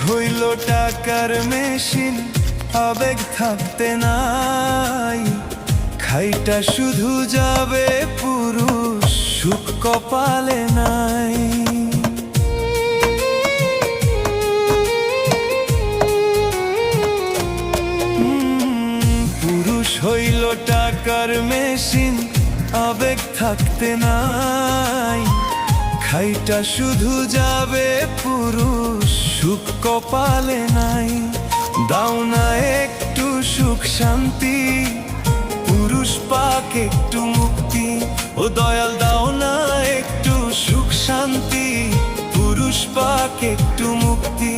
হইল টাকার মেশিন, আবেগ থাকতে নাই। খাইটা শুধু যাবে পুরুষ, সুখ কপালে নাই। পুরুষ হইল টাকার মেশিন, আবেগ থাকতে নাই। খাইটা শুধু যাবে পুরুষ, সুখ কপালে নাই। দাও না একটু সুখ শান্তি, পুরুষ পাক একটু মুক্তি। ও দয়াল দাও না একটু সুখ শান্তি, পুরুষ পাক একটু মুক্তি।